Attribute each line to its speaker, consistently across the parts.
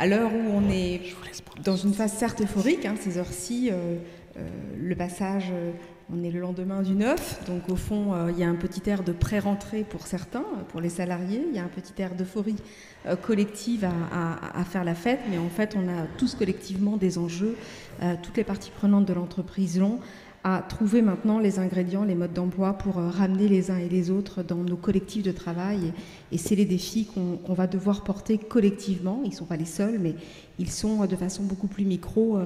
Speaker 1: À l'heure où on est dans une phase certes euphorique, ces heures-ci, le passage, on est le lendemain du 9, donc au fond, il y a un petit air de pré-rentrée pour certains, pour les salariés, il y a un petit air d'euphorie collective à faire la fête, mais en fait, on a tous collectivement des enjeux, toutes les parties prenantes de l'entreprise l'ont, à trouver maintenant les ingrédients, les modes d'emploi pour ramener les uns et les autres dans nos collectifs de travail. Et c'est les défis qu'on va devoir porter collectivement. Ils ne sont pas les seuls, mais ils sont de façon beaucoup plus micro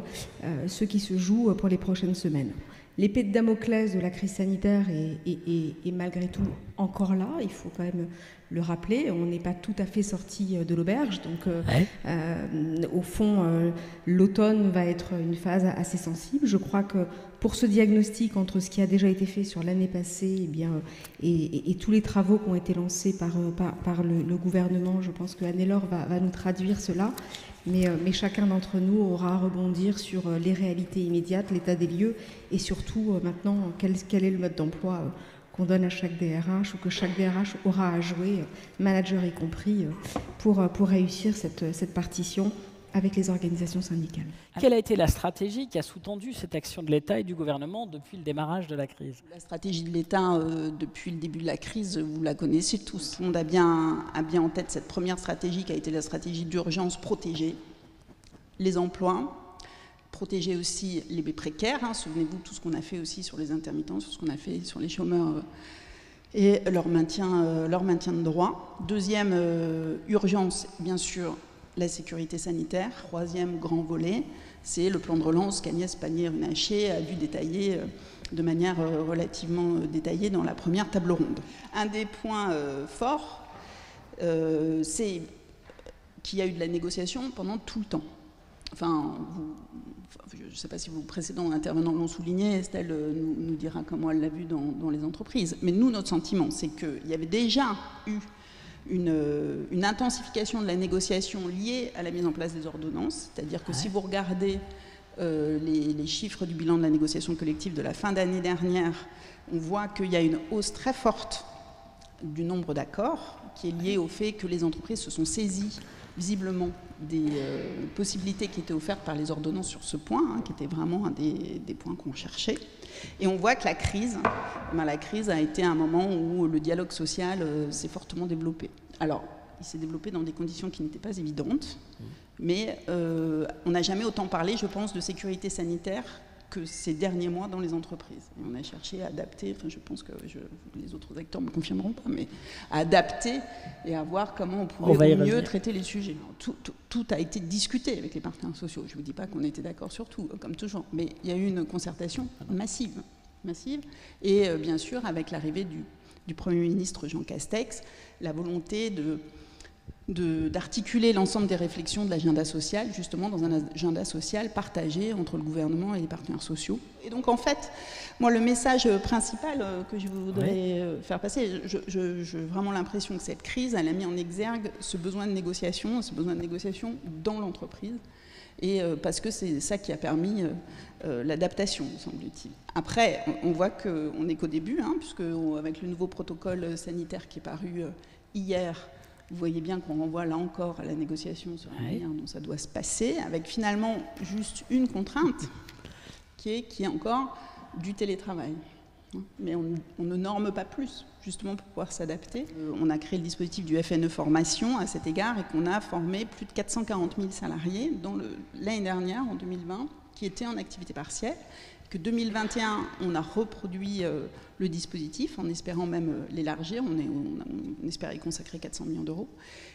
Speaker 1: ceux qui se jouent pour les prochaines semaines. L'épée de Damoclès de la crise sanitaire est malgré tout encore là, il faut quand même le rappeler. On n'est pas tout à fait sorti de l'auberge, donc au fond, l'automne va être une phase assez sensible. Je crois que pour ce diagnostic entre ce qui a déjà été fait sur l'année passée et tous les travaux qui ont été lancés par le gouvernement, je pense que Anne-Laure va nous traduire cela. Mais chacun d'entre nous aura à rebondir sur les réalités immédiates, l'état des lieux et surtout maintenant quel est le mode d'emploi qu'on donne à chaque DRH ou que chaque DRH aura à jouer, manager y compris, pour réussir cette partition avec les organisations syndicales.
Speaker 2: Quelle a été la stratégie qui a sous-tendu cette action de l'État et du gouvernement depuis le démarrage de la crise?
Speaker 3: La stratégie de l'État depuis le début de la crise, vous la connaissez tous. On a bien en tête cette première stratégie qui a été la stratégie d'urgence, protéger les emplois, protéger aussi les précaires. Souvenez-vous de tout ce qu'on a fait aussi sur les intermittents, sur ce qu'on a fait sur les chômeurs et leur maintien de droit. Deuxième urgence, bien sûr, la sécurité sanitaire. Troisième grand volet, c'est le plan de relance qu'Agnès Pannier-Runacher a dû détailler de manière relativement détaillée dans la première table ronde. Un des points forts, c'est qu'il y a eu de la négociation pendant tout le temps. Enfin, je ne sais pas si vos précédents intervenants l'ont souligné, Estelle nous dira comment elle l'a vu dans les entreprises. Mais nous, notre sentiment, c'est qu'il y avait déjà eu une intensification de la négociation liée à la mise en place des ordonnances. C'est-à-dire que si vous regardez les chiffres du bilan de la négociation collective de la fin d'année dernière, on voit qu'il y a une hausse très forte du nombre d'accords qui est liée au fait que les entreprises se sont saisies visiblement des possibilités qui étaient offertes par les ordonnances sur ce point, qui était vraiment un des points qu'on cherchait. Et on voit que la crise a été un moment où le dialogue social s'est fortement développé. Alors, il s'est développé dans des conditions qui n'étaient pas évidentes, mais on n'a jamais autant parlé, je pense, de sécurité sanitaire que ces derniers mois dans les entreprises. Et on a cherché à adapter, enfin je pense que les autres acteurs ne me confirmeront pas, mais à adapter et à voir comment on pouvait mieux traiter les sujets. Tout a été discuté avec les partenaires sociaux. Je ne vous dis pas qu'on était d'accord sur tout, comme toujours, mais il y a eu une concertation massive. Et bien sûr, avec l'arrivée du Premier ministre Jean Castex, la volonté d'articuler l'ensemble des réflexions de l'agenda social, justement dans un agenda social partagé entre le gouvernement et les partenaires sociaux. Et donc en fait, moi le message principal que je voudrais faire passer, j'ai vraiment l'impression que cette crise, elle a mis en exergue ce besoin de négociation dans l'entreprise, et parce que c'est ça qui a permis l'adaptation, semble-t-il. Après, on voit qu'on n'est qu'au début, puisque avec le nouveau protocole sanitaire qui est paru hier, vous voyez bien qu'on renvoie là encore à la négociation sur la manière dont ça doit se passer, avec finalement juste une contrainte qui est encore du télétravail. Mais on ne norme pas plus, justement pour pouvoir s'adapter. On a créé le dispositif du FNE Formation à cet égard et qu'on a formé plus de 440 000 salariés l'année dernière, en 2020, qui étaient en activité partielle. Que 2021, on a reproduit le dispositif en espérant même l'élargir. On espère y consacrer 400 millions d'euros.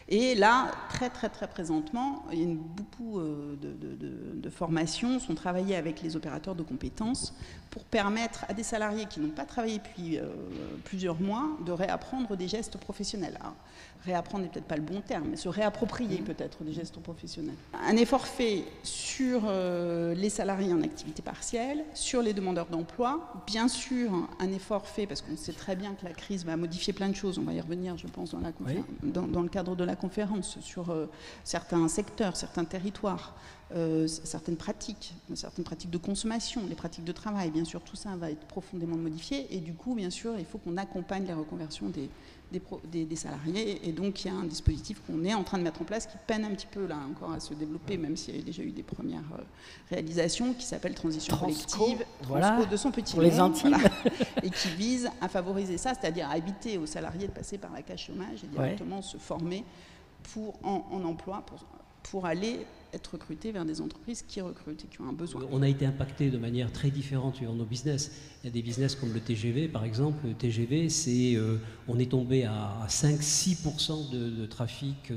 Speaker 3: Et là, très présentement, il y a beaucoup de formations sont travaillées avec les opérateurs de compétences pour permettre à des salariés qui n'ont pas travaillé depuis plusieurs mois de réapprendre des gestes professionnels. Alors, réapprendre n'est peut-être pas le bon terme, mais se réapproprier peut-être des gestes professionnels. Un effort fait sur les salariés en activité partielle, sur les demandeurs d'emploi. Bien sûr, un effort fait, parce qu'on sait très bien que la crise va modifier plein de choses, on va y revenir, je pense, dans le cadre de la conférence, sur certains secteurs, certains territoires. certaines pratiques de consommation, les pratiques de travail. Bien sûr, tout ça va être profondément modifié. Et du coup, bien sûr, il faut qu'on accompagne les reconversions des salariés. Et donc, il y a un dispositif qu'on est en train de mettre en place qui peine un petit peu là encore à se développer, même s'il y a déjà eu des premières réalisations, qui s'appelle Transition collective,
Speaker 2: voilà,
Speaker 3: de son petit
Speaker 2: pour les intimes,
Speaker 3: voilà, et qui vise à favoriser ça, c'est-à-dire à éviter aux salariés de passer par la case chômage et directement se former en emploi pour aller être recrutés vers des entreprises qui recrutent et qui ont un besoin.
Speaker 4: On a été impacté de manière très différente sur nos business. Il y a des business comme le TGV, par exemple. Le TGV, on est tombé à 5-6% de trafic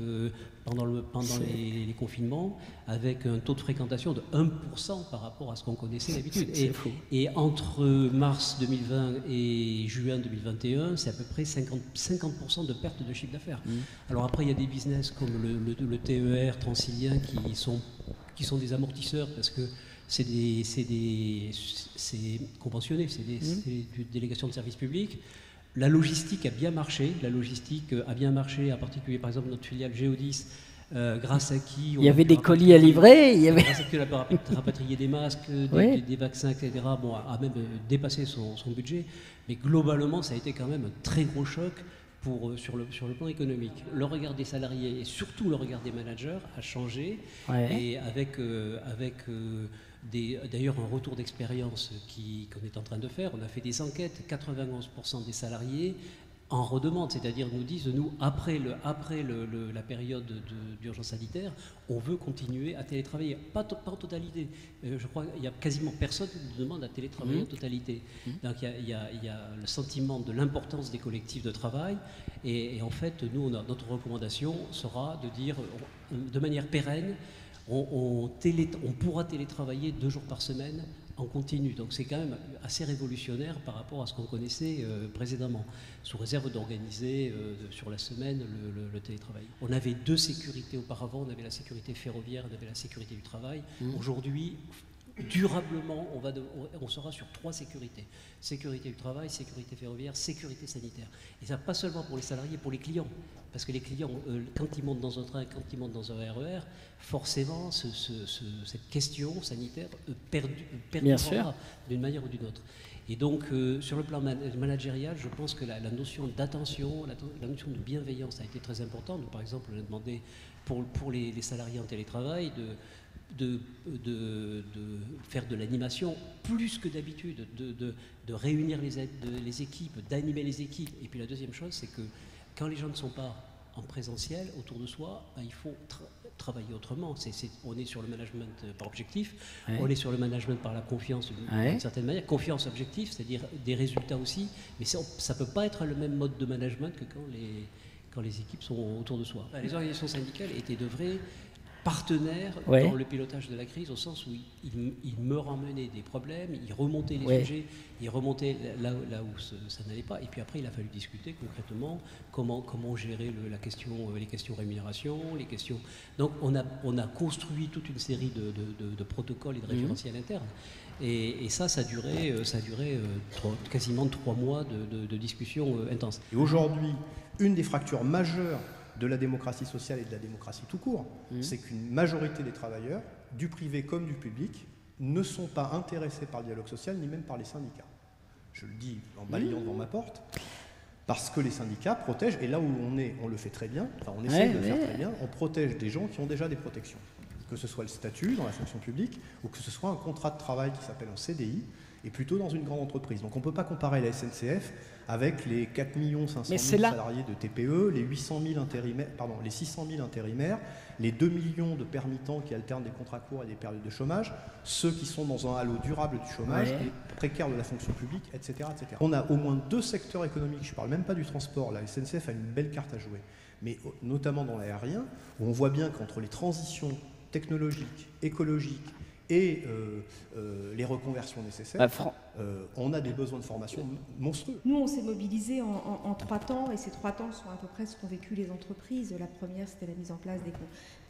Speaker 4: pendant les confinements, avec un taux de fréquentation de 1% par rapport à ce qu'on connaissait d'habitude. Et entre mars 2020 et juin 2021, c'est à peu près 50% de perte de chiffre d'affaires. Alors après, il y a des business comme le TER transilien qui sont des amortisseurs, parce que c'est conventionné, c'est des délégations de services publics. La logistique a bien marché, en particulier par exemple notre filiale Géodis, grâce à qui
Speaker 2: il y avait des colis à livrer,
Speaker 4: grâce à qui on a rapatrié des masques, des vaccins, etc. Bon, a même dépassé son budget, mais globalement ça a été quand même un très gros choc sur le plan économique. Le regard des salariés et surtout le regard des managers a changé, et avec d'ailleurs un retour d'expérience qu'on est en train de faire. On a fait des enquêtes, 91% des salariés en redemandent, c'est-à-dire nous disent, après la période d'urgence sanitaire, on veut continuer à télétravailler, pas en totalité. Je crois qu'il y a quasiment personne qui nous demande à télétravailler en totalité. Donc il y a le sentiment de l'importance des collectifs de travail, et en fait, notre recommandation sera de dire, de manière pérenne, on pourra télétravailler 2 jours par semaine en continu. Donc c'est quand même assez révolutionnaire par rapport à ce qu'on connaissait précédemment, sous réserve d'organiser sur la semaine le télétravail. On avait 2 sécurités auparavant, on avait la sécurité ferroviaire, on avait la sécurité du travail. Aujourd'hui, durablement, on sera sur 3 sécurités. Sécurité du travail, sécurité ferroviaire, sécurité sanitaire. Et ça, pas seulement pour les salariés, pour les clients. Parce que les clients, quand ils montent dans un train, quand ils montent dans un RER, forcément, cette question sanitaire perdurera d'une manière ou d'une autre. Et donc, sur le plan managérial, je pense que la notion d'attention, la notion de bienveillance a été très importante. Par exemple, on a demandé pour les salariés en télétravail de faire de l'animation plus que d'habitude, de réunir les équipes, d'animer les équipes. Et puis la deuxième chose, c'est que quand les gens ne sont pas en présentiel autour de soi, il faut travailler autrement. On est sur le management par objectif, on est sur le management par la confiance d'une certaine manière. Confiance objectif, c'est-à-dire des résultats aussi, mais ça ne peut pas être le même mode de management que quand les équipes sont autour de soi. Les organisations syndicales étaient de vrais partenaire dans le pilotage de la crise, au sens où il me ramenait des problèmes, il remontait les sujets, il remontait là où ça n'allait pas, et puis après il a fallu discuter concrètement comment gérer les questions rémunération, les questions. Donc on a construit toute une série de protocoles et de référentiels internes, et ça a duré quasiment 3 mois de discussions intenses.
Speaker 5: Et aujourd'hui, une des fractures majeures de la démocratie sociale et de la démocratie tout court, c'est qu'une majorité des travailleurs, du privé comme du public, ne sont pas intéressés par le dialogue social, ni même par les syndicats. Je le dis en balayant devant ma porte, parce que les syndicats protègent, et là où on le fait très bien, enfin on essaie de le faire très bien, on protège des gens qui ont déjà des protections. Que ce soit le statut dans la fonction publique, ou que ce soit un contrat de travail qui s'appelle un CDI, et plutôt dans une grande entreprise. Donc on ne peut pas comparer la SNCF avec les 4 500 000 salariés de TPE, les 600 000 intérimaires, les 2 millions de permittents qui alternent des contrats courts et des périodes de chômage, ceux qui sont dans un halo durable du chômage, les précaires de la fonction publique, etc., etc. On a au moins 2 secteurs économiques, je ne parle même pas du transport, la SNCF a une belle carte à jouer, mais notamment dans l'aérien, où on voit bien qu'entre les transitions technologiques, écologiques, et les reconversions nécessaires, on a des besoins de formation monstrueux.
Speaker 1: Nous, on s'est mobilisés en 3 temps, et ces 3 temps sont à peu près ce qu'ont vécu les entreprises. La première, c'était la mise en place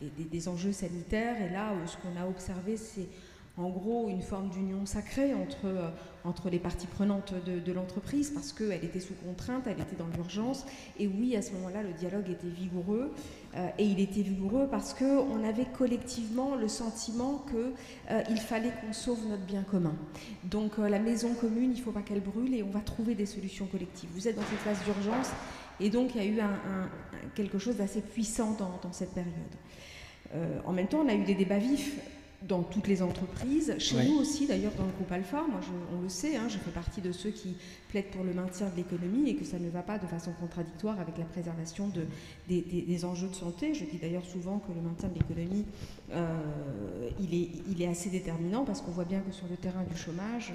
Speaker 1: des enjeux sanitaires, et là, ce qu'on a observé, c'est en gros une forme d'union sacrée entre les parties prenantes de l'entreprise, parce qu'elle était sous contrainte, elle était dans l'urgence. Et oui, à ce moment-là, le dialogue était vigoureux. Et il était vigoureux parce qu'on avait collectivement le sentiment qu'il fallait qu'on sauve notre bien commun. Donc la maison commune, il ne faut pas qu'elle brûle et on va trouver des solutions collectives. Vous êtes dans cette phase d'urgence et donc il y a eu quelque chose d'assez puissant dans cette période. En même temps, on a eu des débats vifs dans toutes les entreprises, chez nous aussi d'ailleurs dans le groupe Alpha. Moi on le sait, je fais partie de ceux qui plaident pour le maintien de l'économie et que ça ne va pas de façon contradictoire avec la préservation des enjeux de santé. Je dis d'ailleurs souvent que le maintien de l'économie il est assez déterminant, parce qu'on voit bien que sur le terrain du chômage,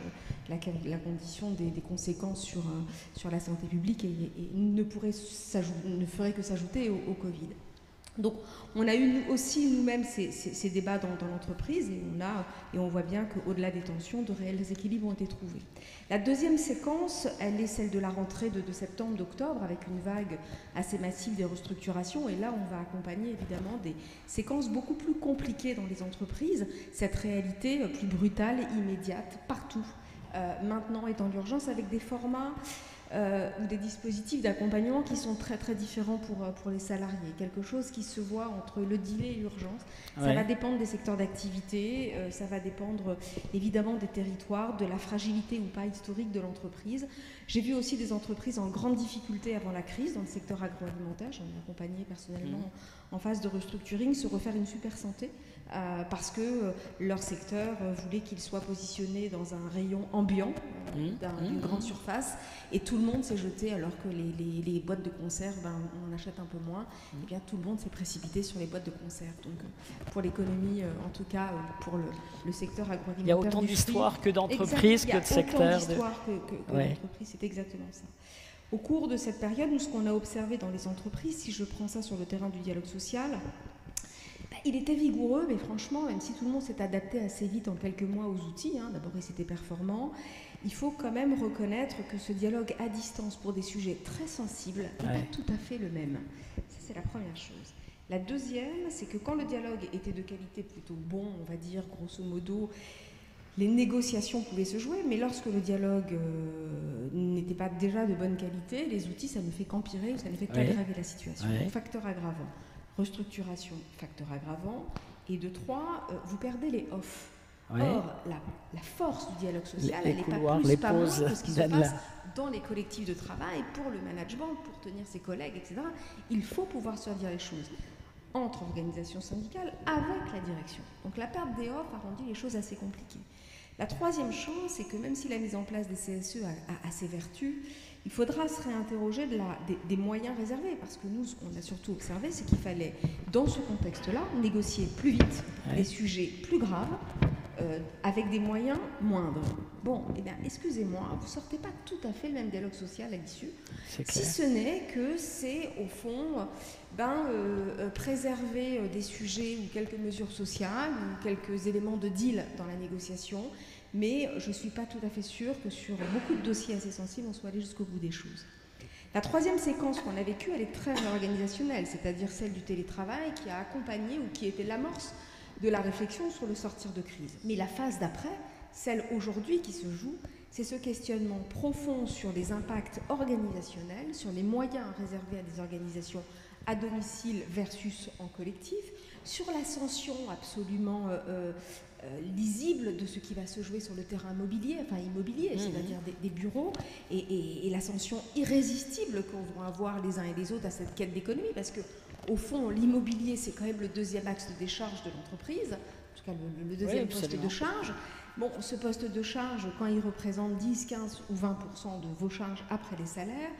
Speaker 1: la condition des conséquences sur la santé publique ne ferait que s'ajouter au Covid. Donc on a eu aussi nous-mêmes ces débats dans l'entreprise, et on voit bien qu'au-delà des tensions, de réels équilibres ont été trouvés. La deuxième séquence, elle est celle de la rentrée de septembre, d'octobre, avec une vague assez massive des restructurations, et là on va accompagner évidemment des séquences beaucoup plus compliquées dans les entreprises, cette réalité plus brutale, immédiate, partout, maintenant et dans l'urgence, avec des formats ou des dispositifs d'accompagnement qui sont très très différents pour les salariés. Quelque chose qui se voit entre le délai et l'urgence. Ça va dépendre des secteurs d'activité, ça va dépendre évidemment des territoires, de la fragilité ou pas historique de l'entreprise. J'ai vu aussi des entreprises en grande difficulté avant la crise, dans le secteur agroalimentaire, j'en ai accompagné personnellement en phase de restructuring, se refaire une super santé, parce que leur secteur voulait qu'il soit positionné dans un rayon ambiant d'une grande surface, et tout le monde s'est jeté, alors que les boîtes de conserve, on en achète un peu moins, et bien tout le monde s'est précipité sur les boîtes de conserve. Donc pour l'économie, en tout cas pour le secteur agroalimentaire,
Speaker 2: il y a autant d'histoires que d'entreprises, que de secteurs.
Speaker 1: Il y a autant d'histoires que d'entreprises, c'est exactement ça. Au cours de cette période, nous, ce qu'on a observé dans les entreprises, si je prends ça sur le terrain du dialogue social, il était vigoureux, mais franchement, même si tout le monde s'est adapté assez vite en quelques mois aux outils, d'abord il s'était performant, il faut quand même reconnaître que ce dialogue à distance pour des sujets très sensibles n'est pas tout à fait le même. Ça, c'est la première chose. La deuxième, c'est que quand le dialogue était de qualité plutôt bon, on va dire, grosso modo, les négociations pouvaient se jouer, mais lorsque le dialogue n'était pas déjà de bonne qualité, les outils, ça ne fait qu'empirer, ça ne fait qu'aggraver la situation. Facteur aggravant. Restructuration, facteur aggravant. Et de 3, vous perdez les off. Or, la force du dialogue social, elle n'est pas plus, pas moins que ce qui se passe dans les collectifs de travail, pour le management, pour tenir ses collègues, etc. Il faut pouvoir se dire les choses entre organisations syndicales, avec la direction. Donc la perte des off a rendu les choses assez compliquées. La troisième chose, c'est que même si la mise en place des CSE a ses vertus, il faudra se réinterroger des moyens réservés, parce que nous, ce qu'on a surtout observé, c'est qu'il fallait, dans ce contexte-là, négocier plus vite des sujets plus graves, avec des moyens moindres. Bon, eh bien, excusez-moi, vous ne sortez pas tout à fait le même dialogue social à l'issue, si ce n'est que c'est, au fond, préserver des sujets ou quelques mesures sociales ou quelques éléments de deal dans la négociation, mais je ne suis pas tout à fait sûre que sur beaucoup de dossiers assez sensibles, on soit allé jusqu'au bout des choses. La troisième séquence qu'on a vécue, elle est très organisationnelle, c'est-à-dire celle du télétravail qui a accompagné ou qui était l'amorce de la réflexion sur le sortir de crise. Mais la phase d'après, celle aujourd'hui qui se joue, c'est ce questionnement profond sur les impacts organisationnels, sur les moyens réservés à des organisations à domicile versus en collectif, sur l'ascension absolument lisible de ce qui va se jouer sur le terrain immobilier, c'est-à-dire des bureaux, et l'ascension irrésistible qu'on va avoir les uns et les autres à cette quête d'économie, parce que au fond, l'immobilier, c'est quand même le deuxième axe de décharge de l'entreprise, en tout cas le deuxième poste de charge. Bon, ce poste de charge, quand il représente 10, 15 ou 20% de vos charges après les salaires,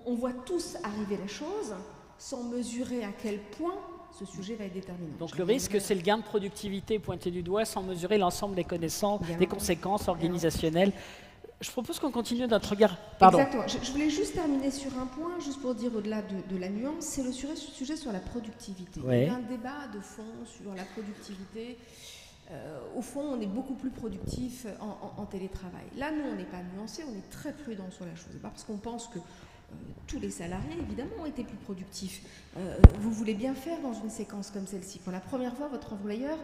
Speaker 1: on voit tous arriver la chose sans mesurer à quel point ce sujet va être déterminant.
Speaker 2: Donc le risque, c'est le gain de productivité pointé du doigt sans mesurer l'ensemble des connaissances, des conséquences organisationnelles. Je propose qu'on continue notre regard. Pardon.
Speaker 1: Exactement. Je voulais juste terminer sur un point, juste pour dire au-delà de la nuance, c'est le sujet sur la productivité. Il y a un débat de fond sur la productivité. Au fond, on est beaucoup plus productif en télétravail. Là, nous, on n'est pas nuancé, on est très prudent sur la chose. Pas parce qu'on pense tous les salariés, évidemment, ont été plus productifs. Vous voulez bien faire dans une séquence comme celle-ci. Pour la première fois, votre employeur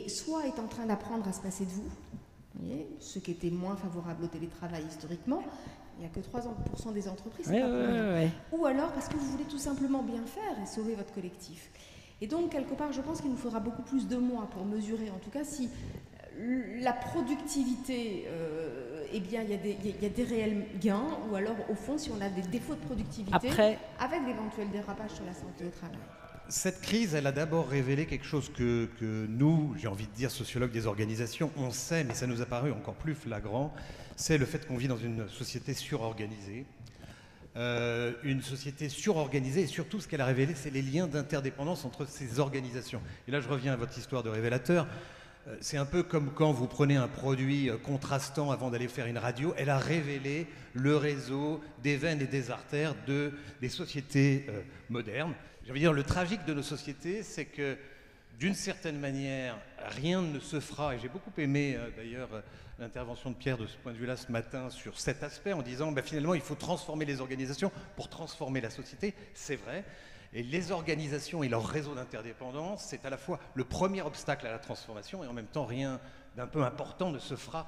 Speaker 1: soit est en train d'apprendre à se passer de vous, voyez, ce qui était moins favorable au télétravail historiquement. Il n'y a que 3% des entreprises, c'est pas pour rien. Ou alors parce que vous voulez tout simplement bien faire et sauver votre collectif. Et donc, quelque part, je pense qu'il nous faudra beaucoup plus de mois pour mesurer, en tout cas, si la productivité, eh bien, il y a des réels gains, ou alors, au fond, si on a des défauts de productivité, avec d'éventuels dérapages sur la santé au travail.
Speaker 6: Cette crise, elle a d'abord révélé quelque chose que nous, j'ai envie de dire sociologues des organisations, on sait, mais ça nous a paru encore plus flagrant, c'est le fait qu'on vit dans une société surorganisée. Une société surorganisée, et surtout ce qu'elle a révélé, c'est les liens d'interdépendance entre ces organisations. Et là, je reviens à votre histoire de révélateur. C'est un peu comme quand vous prenez un produit contrastant avant d'aller faire une radio. Elle a révélé le réseau des veines et des artères des sociétés modernes. Je veux dire, le tragique de nos sociétés, c'est que d'une certaine manière, rien ne se fera, et j'ai beaucoup aimé d'ailleurs l'intervention de Pierre de ce point de vue-là ce matin sur cet aspect en disant finalement il faut transformer les organisations pour transformer la société, c'est vrai. Et les organisations et leur réseau d'interdépendance, c'est à la fois le premier obstacle à la transformation et en même temps rien d'un peu important ne se fera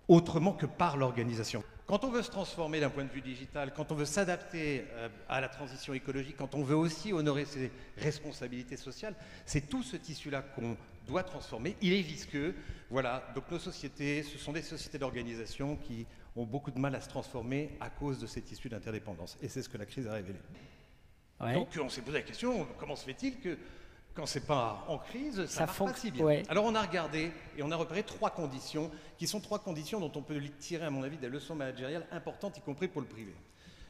Speaker 6: autrement que par l'organisation. Quand on veut se transformer d'un point de vue digital, quand on veut s'adapter à la transition écologique, quand on veut aussi honorer ses responsabilités sociales, c'est tout ce tissu-là qu'on doit transformer. Il est visqueux. Voilà. Donc nos sociétés, ce sont des sociétés d'organisation qui ont beaucoup de mal à se transformer à cause de ces tissus d'interdépendance. Et c'est ce que la crise a révélé. Ouais. Donc on s'est posé la question, comment se fait-il que quand c'est pas en crise, ça marche pas si bien. Ouais. Alors on a regardé et on a repéré 3 conditions, qui sont 3 conditions dont on peut tirer à mon avis des leçons managériales importantes, y compris pour le privé.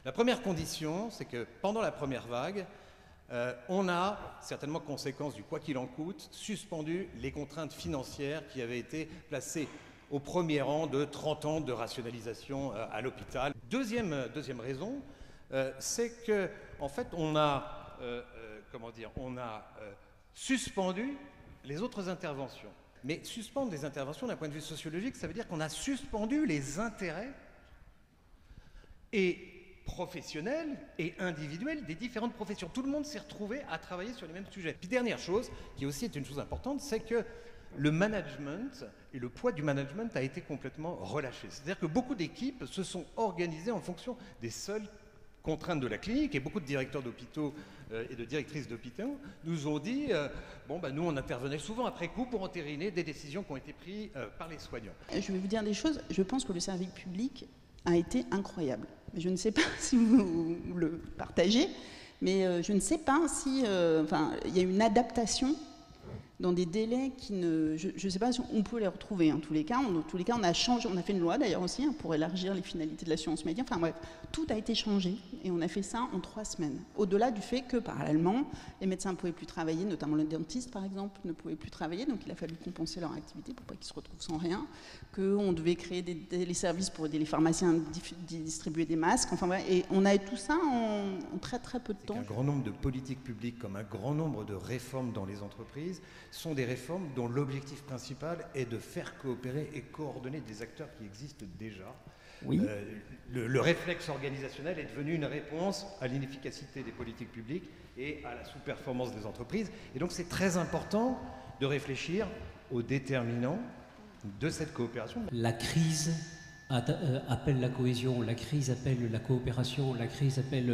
Speaker 6: La première condition, c'est que pendant la première vague, on a, certainement conséquence du quoi qu'il en coûte, suspendu les contraintes financières qui avaient été placées au premier rang de 30 ans de rationalisation à l'hôpital. Deuxième raison, c'est que en fait on a suspendu les autres interventions. Mais suspendre les interventions d'un point de vue sociologique, ça veut dire qu'on a suspendu les intérêts et professionnels et individuels des différentes professions. Tout le monde s'est retrouvé à travailler sur les mêmes sujets. Puis dernière chose, qui aussi est une chose importante, c'est que le management et le poids du management a été complètement relâché. C'est-à-dire que beaucoup d'équipes se sont organisées en fonction des seules contraintes de la clinique, et beaucoup de directeurs d'hôpitaux et de directrices d'hôpitaux nous ont dit nous on intervenait souvent après coup pour entériner des décisions qui ont été prises par les soignants.
Speaker 3: Je vais vous dire des choses, je pense que le service public a été incroyable. Je ne sais pas si vous le partagez, mais je ne sais pas si il y a une adaptation dans des délais qui ne... Je ne sais pas si on peut les retrouver, en tous les cas. On a changé, on a fait une loi d'ailleurs aussi pour élargir les finalités de l'assurance média. Enfin bref, tout a été changé et on a fait ça en 3 semaines. Au-delà du fait que, parallèlement, les médecins ne pouvaient plus travailler, notamment les dentistes par exemple, ne pouvaient plus travailler, donc il a fallu compenser leur activité pour pas qu'ils se retrouvent sans rien, qu'on devait créer des services pour aider les pharmaciens à distribuer des masques. Enfin bref, et on a eu tout ça en très très peu de temps.
Speaker 6: Un grand nombre de politiques publiques comme un grand nombre de réformes dans les entreprises sont des réformes dont l'objectif principal est de faire coopérer et coordonner des acteurs qui existent déjà. Oui. Le réflexe organisationnel est devenu une réponse à l'inefficacité des politiques publiques et à la sous-performance des entreprises. Et donc c'est très important de réfléchir aux déterminants de cette coopération.
Speaker 4: La crise appelle la cohésion, la crise appelle la coopération, la crise appelle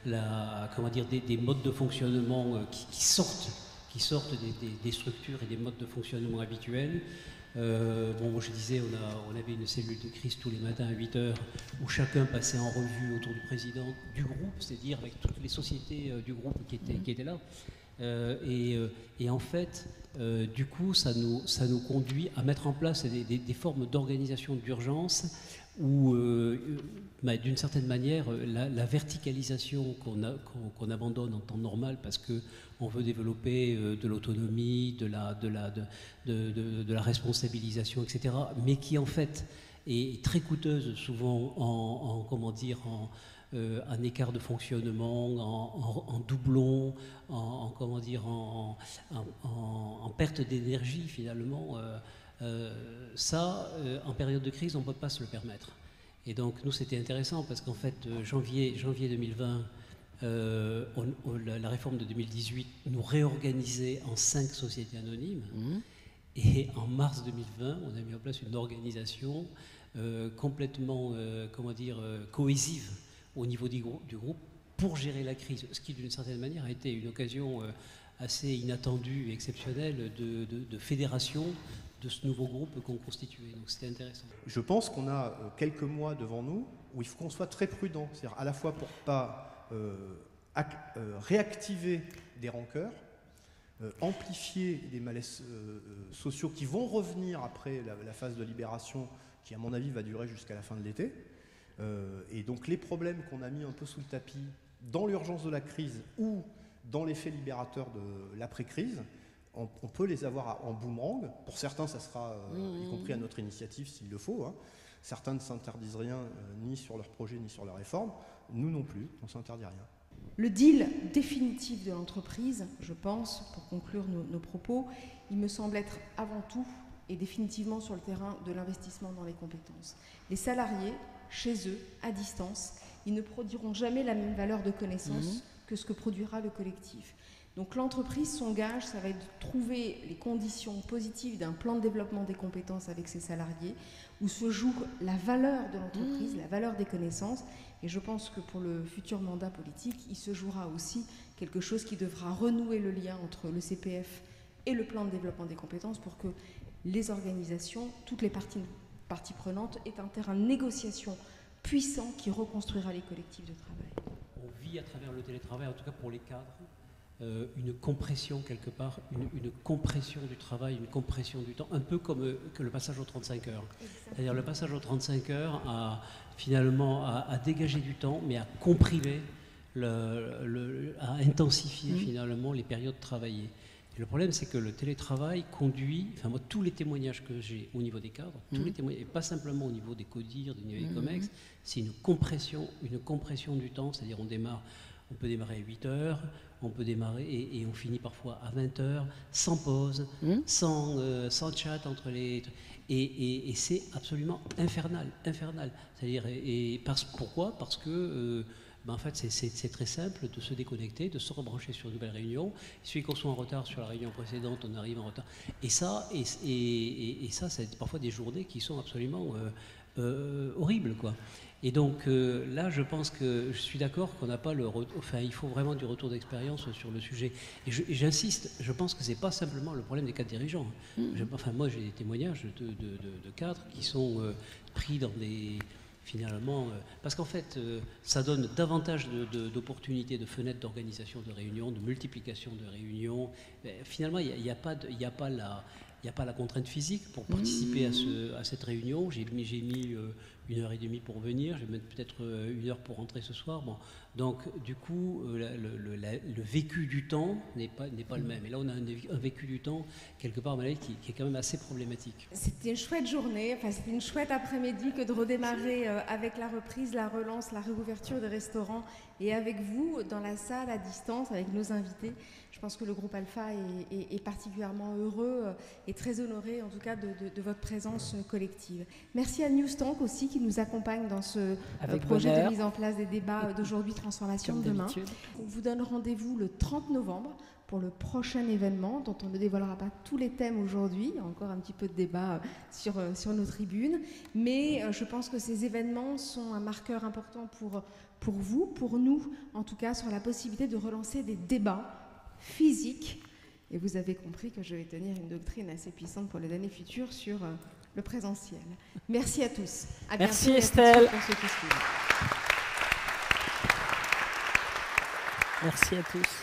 Speaker 4: des modes de fonctionnement qui sortent des structures et des modes de fonctionnement habituels. Je disais, on avait une cellule de crise tous les matins à 8h où chacun passait en revue autour du président du groupe, c'est-à-dire avec toutes les sociétés du groupe qui étaient là. Et en fait, du coup, ça nous conduit à mettre en place des formes d'organisation d'urgence où, d'une certaine manière, la verticalisation qu'on abandonne en temps normal parce qu'on veut développer de l'autonomie, de la responsabilisation, etc., mais qui en fait est très coûteuse souvent en écart de fonctionnement, en doublon, en perte d'énergie finalement. En période de crise, on ne peut pas se le permettre. Et donc, nous, c'était intéressant parce qu'en fait, janvier 2020, la réforme de 2018 nous réorganisait en 5 sociétés anonymes. Et en mars 2020, on a mis en place une organisation complètement, cohésive au niveau du groupe pour gérer la crise. Ce qui, d'une certaine manière, a été une occasion assez inattendue et exceptionnelle de fédération de ce nouveau groupe qu'on constituait. Donc c'était intéressant.
Speaker 5: Je pense qu'on a quelques mois devant nous où il faut qu'on soit très prudent, c'est-à-dire à la fois pour ne pas réactiver des rancœurs, amplifier des malaises sociaux qui vont revenir après la phase de libération qui, à mon avis, va durer jusqu'à la fin de l'été. Et donc les problèmes qu'on a mis un peu sous le tapis dans l'urgence de la crise ou dans l'effet libérateur de l'après-crise, on peut les avoir en boomerang. Pour certains, ça sera, y compris à notre initiative s'il le faut. Hein. Certains ne s'interdisent rien, ni sur leur projet, ni sur leur réforme. Nous non plus, on ne s'interdit rien.
Speaker 1: Le deal définitif de l'entreprise, je pense, pour conclure nos propos, il me semble être avant tout et définitivement sur le terrain de l'investissement dans les compétences. Les salariés, chez eux, à distance, ils ne produiront jamais la même valeur de connaissance que ce que produira le collectif. Donc l'entreprise, son gage, ça va être de trouver les conditions positives d'un plan de développement des compétences avec ses salariés, où se joue la valeur de l'entreprise, la valeur des connaissances. Et je pense que pour le futur mandat politique, il se jouera aussi quelque chose qui devra renouer le lien entre le CPF et le plan de développement des compétences pour que les organisations, toutes les parties prenantes, aient un terrain de négociation puissant qui reconstruira les collectifs de travail.
Speaker 4: On vit à travers le télétravail, en tout cas pour les cadres, une compression quelque part, une compression du travail, une compression du temps, un peu comme que le passage aux 35 heures. C'est-à-dire le passage aux 35 heures a finalement à dégager du temps, mais à comprimer, à intensifier finalement les périodes travaillées. Et le problème, c'est que le télétravail conduit, enfin moi, tous les témoignages que j'ai au niveau des cadres, tous les témoignages, et pas simplement au niveau des CODIR, des niveau des COMEX, c'est une compression du temps, c'est-à-dire on peut démarrer à 8 heures, on peut démarrer et on finit parfois à 20 heures, sans pause, sans chat entre les... Et c'est absolument infernal. C'est-à-dire, pourquoi ? Parce que, en fait, c'est très simple de se déconnecter, de se rebrancher sur une nouvelle réunion. Il suffit qu'on soit en retard sur la réunion précédente, on arrive en retard. Et ça, c'est parfois des journées qui sont absolument horribles, quoi. Et donc là, je pense que je suis d'accord qu'on n'a pas il faut vraiment du retour d'expérience sur le sujet. Et j'insiste, je pense que c'est pas simplement le problème des cadres dirigeants. Moi, j'ai des témoignages de cadres qui sont pris dans des... Finalement, parce qu'en fait, ça donne davantage d'opportunités, de fenêtres d'organisation de réunions, de multiplication de réunions. Finalement, il n'y a pas la contrainte physique pour participer à cette réunion. J'ai mis 1h30 pour venir, j'ai peut-être 1 heure pour rentrer ce soir. Bon. Donc, du coup, le vécu du temps n'est pas le même. Et là, on a un vécu du temps, quelque part, qui est quand même assez problématique.
Speaker 1: C'était une chouette journée, c'était une chouette après-midi que de redémarrer avec la reprise, la relance, la réouverture des restaurants et avec vous, dans la salle, à distance, avec nos invités. Je pense que le groupe Alpha est particulièrement heureux et très honoré, en tout cas, de votre présence collective. Merci à Newstank aussi, qui nous accompagne dans ce projet de mise en place des débats d'aujourd'hui, transformation de demain. On vous donne rendez-vous le 30 novembre pour le prochain événement, dont on ne dévoilera pas tous les thèmes aujourd'hui. Il y a encore un petit peu de débat sur nos tribunes. Mais je pense que ces événements sont un marqueur important pour vous, pour nous, en tout cas, sur la possibilité de relancer des débats physiques. Et vous avez compris que je vais tenir une doctrine assez puissante pour les années futures sur le présentiel. Merci à tous. À
Speaker 2: Merci
Speaker 1: bientôt,
Speaker 2: Estelle.
Speaker 1: pour ceux qui suivent.
Speaker 2: Merci à tous.